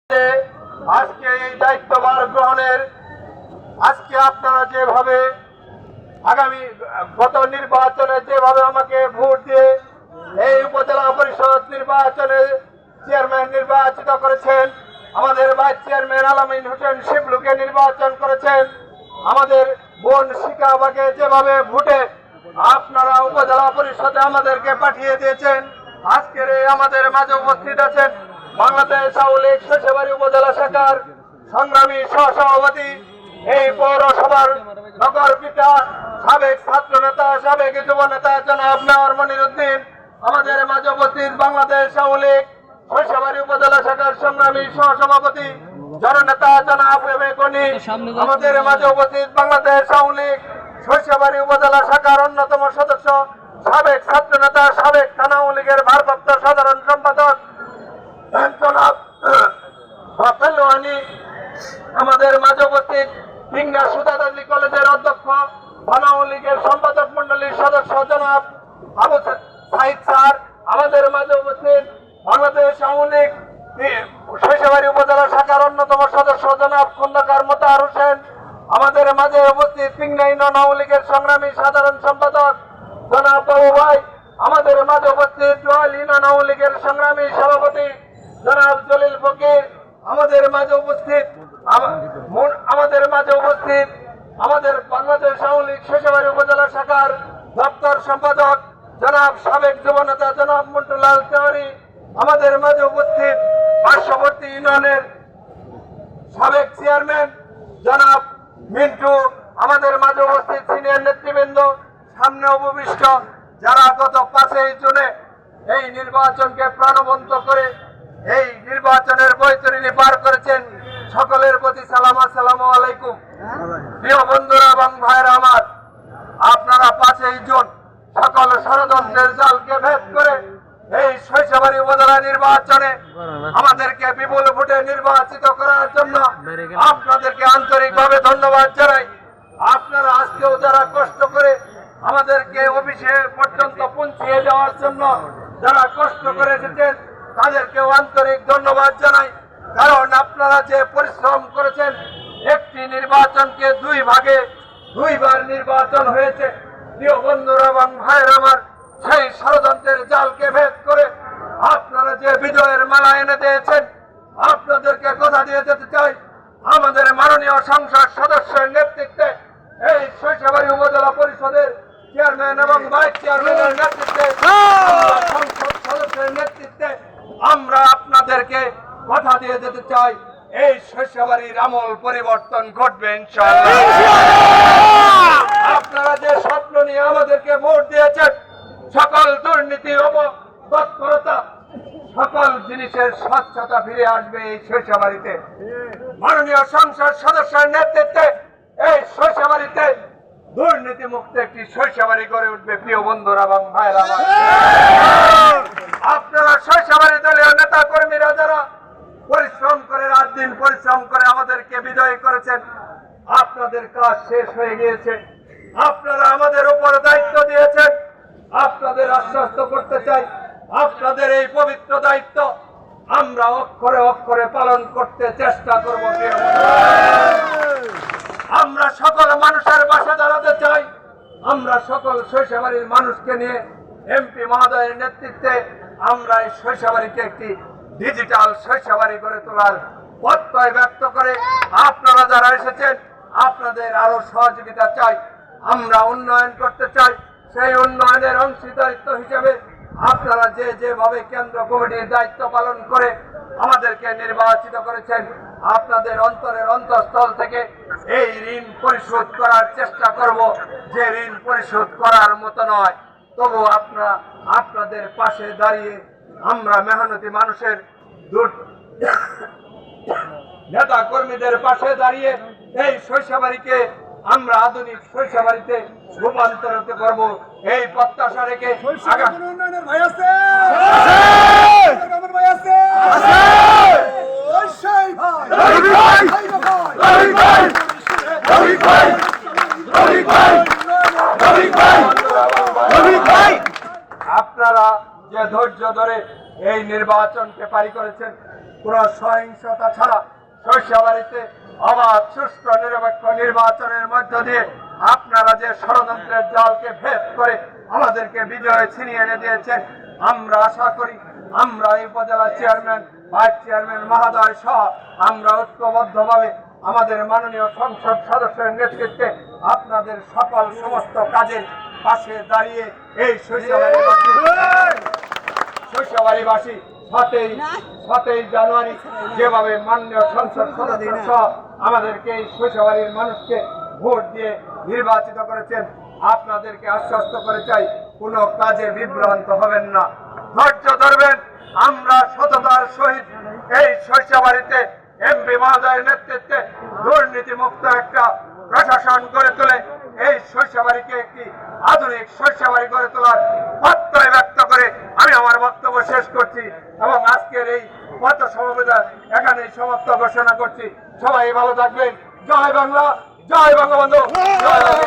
আজকে এই দায়িত্বভার গ্রহণের আজকে আপনারা যেভাবে আগামী গত নির্বাচনে যেভাবে আমাকে ভোট দিয়ে এই উপজেলা পরিষদ নির্বাচনে চেয়ারম্যান নির্বাচিত করেছেন, আমাদের ভাইস চেয়ারম্যান আলামিন হোসেন শিবলুকে নির্বাচন করেছেন, আমাদের বোন শিকাবাকে যেভাবে ভোটে আপনারা উপজেলা পরিষদে আমাদেরকে পাঠিয়ে দিয়েছেন, আজকের আমাদের মাঝে উপস্থিত আছেন বাংলাদেশ আওয়ামী লীগ শেষবাড়ি উপজেলা শাখার সংগ্রামী সহসভাপতি, এই পৌরসভার নগর পিতা, সাবেক ছাত্র নেতা, সাবেক যুব নেতা জনাব মেয়র মনিরুদ্দিন, আমাদের মাঝে উপস্থিত বাংলাদেশ আওয়ামী লীগ শেষবাড়ি উপজেলা শাখার সংগ্রামী সহসভাপতি জননেতা জনাব গনি, আমাদের মাঝে উপস্থিত বাংলাদেশ আওয়ামী লীগ শেষবাড়ি উপজেলা শাখার অন্যতম সদস্য, সাবেক ছাত্র নেতা, সাবেক থানা আওয়ামী লীগের ভারপ্রাপ্ত সাধারণ সম্পাদক আমাদের মাঝে উপস্থিত সিংড়া সুদাদালি কলেজের অধ্যক্ষ, থানা আওয়ামী লীগের সম্পাদক মন্ডলীর সদস্য জনাব আবু সাইদ স্যার, আমাদের মাঝে উপস্থিত বাংলাদেশ আওয়ামী লীগ শেষবাড়ি উপজেলা শাখার অন্যতম সদস্য জনাব খন্দকার মোতাহার হোসেন, আমাদের মাঝে উপস্থিত সিংড়া ইউনিয়ন আওয়ামী লীগের সংগ্রামী সাধারণ সম্পাদক জনাব বাবু ভাই, আমাদের মাঝে উপস্থিত রয়্যাল ইউনিয়ন আওয়ামী লীগের সংগ্রামী সভাপতি জনাব জলিল ফকির, আমাদের মাঝে উপস্থিত আমাদের বাংলাদেশ আওয়ামী লীগ শেষবাড়ি উপজেলা শাখার দপ্তর সম্পাদক জনাব সাবেক যুব নেতা জনাব মন্টুলাল তেওয়ারি, আমাদের মাঝে উপস্থিত পার্শ্ববর্তী ইউনিয়নের সাবেক চেয়ারম্যান জনাব মিন্টু, আমাদের মাঝে উপস্থিত সিনিয়র নেতৃবৃন্দ, সামনে উপবিষ্ট যারা গত 5 জুনে এই নির্বাচনকে প্রাণবন্ত করে এই নির্বাচনের বৈতরণী পার করেছেন, সকলের প্রতি সালাম, আসসালামু আলাইকুম। প্রিয় বন্ধুরা এবং ভাইরা আমার, আপনারা 5 জুন সকল ষড়যন্ত্রের জালকে ভেদ করে এই শৈশবাড়ি উপজেলা নির্বাচনে আমাদেরকে বিপুল ভোটে নির্বাচিত করার জন্য আপনাদেরকে আন্তরিকভাবে ধন্যবাদ জানাই। আপনারা আজকেও যারা কষ্ট করে আমাদেরকে অফিসে পর্যন্ত পৌঁছিয়ে দেওয়ার জন্য যারা কষ্ট করে এসেছেন তাদেরকেও আন্তরিক ধন্যবাদ জানাই। কারণ আপনারা যে পরিশ্রম করেছেন, একটি নির্বাচনকে 2 ভাগে 2 বার নির্বাচন হয়েছে। প্রিয় বন্ধুরা এবং ভাইয়ের আমার, সেই ষড়যন্ত্রের জালকে ভেদ করে আপনারা যে বিজয়ের মালা এনে দিয়েছেন, আপনাদেরকে কথা দিয়ে যেতে চাই, আমাদের মাননীয় সংসদ সদস্যের নেতৃত্বে এই শৈশবাড়ি উপজেলা পরিষদের চেয়ারম্যান এবং ভাইস চেয়ারম্যানের নেতৃত্বে, সংসদ সদস্যের নেতৃত্বে আমরা আপনাদেরকে কথা দিয়ে যেতে চাই, এই শৈশবাড়ির আমূল পরিবর্তন ঘটবে ইনশাআল্লাহ। আপনারা যে স্বপ্ন নিয়ে আমাদেরকে ভোট দিয়েছেন, সকল দুর্নীতি, অপতৎপরতা, সকল জিনিসের স্বচ্ছতা ফিরে আসবে এই শৈশবাড়িতে। মাননীয় সংসদ সদস্যের নেতৃত্বে এই শৈশবাড়িতে দুর্নীতি মুক্ত একটি শৈশবাড়ি গড়ে উঠবে। প্রিয় বন্ধুরা এবং ভাইরা, আপনারা শৈশবাড়ি দলীয় নেতা কর্মীরা যারা পরিশ্রম করে, রাত দিন পরিশ্রম করে আমাদেরকে বিজয়ী করেছেন, আপনাদের কাজ শেষ হয়ে গিয়েছে। আপনারা আমাদের উপর দায়িত্ব দিয়েছেন, আপনাদের আশ্বস্ত করতে চাই, আপনাদের এই পবিত্র দায়িত্ব আমরা অক্ষরে অক্ষরে পালন করতে চেষ্টা করব। আমরা সকল মানুষের পাশে দাঁড়াতে চাই। আমরা সকল শৈশবাড়ির মানুষকে নিয়ে এমপি মহোদয়ের নেতৃত্বে আমরা এই শৈশবাড়িকে একটি ডিজিটাল শৈশবাড়ি গড়ে তোলার প্রত্যয় ব্যক্ত করে আপনারা যারা এসেছেন, আপনাদের আরো সহযোগিতা চাই। আমরা উন্নয়ন করতে চাই। সেই উন্নয়নের অংশীদারিত্ব হিসেবে আপনারা যেভাবে কেন্দ্র কমিটির দায়িত্ব পালন করে আমাদেরকে নির্বাচিত করেছেন, আপনাদের অন্তরের অন্তঃস্থল থেকে এই ঋণ পরিশোধ করার চেষ্টা করব, যে ঋণ পরিশোধ করার মতো নয়। তবু আপনাদের পাশে দাঁড়িয়ে আমরা মেহনতি মানুষের নেতা কর্মীদের পাশে দাঁড়িয়ে এই শৈশবাড়িকে আমরা আধুনিক শৈশবাড়িতে রূপান্তরিত করব, এই প্রত্যাশা রেখে আপনারা যে ধৈর্য ধরে এই নির্বাচনকে পারি করেছেন, কোন সহিংসতা ছাড়া শস্যবাড়িতে অবাধ সুষ্ঠু নিরপেক্ষ নির্বাচনের মধ্য দিয়ে আপনারা যে ষড়যন্ত্রের জালকে ভেদ করে আমাদেরকে বিজয় ছিনিয়ে এনে দিয়েছেন, আমরা আশা করি আমরা এই উপজেলা চেয়ারম্যান, ভাইস চেয়ারম্যান মহোদয় সহ আমরা ঐক্যবদ্ধভাবে আমাদের মাননীয় সংসদ সদস্যের নেতৃত্বে আপনাদের সকল সমস্ত কাজের পাশে দাঁড়িয়ে এই শৈশবাড়িবাসী 7ই জানুয়ারি যেভাবে মাননীয় সংসদ সদস্য সহ আমাদেরকে এই শৈশবাড়ির মানুষকে ভোট দিয়ে নির্বাচিত করেছেন, আপনাদেরকে আশ্বস্ত করে চাই কোনো কাজে বিভ্রান্ত হবেন না, ধৈর্য ধরবেন। আমরা সততার সহিত এই শৈশবাড়িতে এমপি মহোদয়ের নেতৃত্বে দুর্নীতিমুক্ত একটা প্রশাসন গড়ে তোলে এই শৈশবাড়িকে একটি আধুনিক শৈশবাড়ি গড়ে তোলার প্রত্যয় ব্যক্ত করে আমি আমার বক্তব্য শেষ করছি এবং আজকের এই পথ সমবেদনা এখানেই সমাপ্ত ঘোষণা করছি। সবাই ভালো থাকবেন। জয় বাংলা, জয় বঙ্গবন্ধু, জয় বাংলা।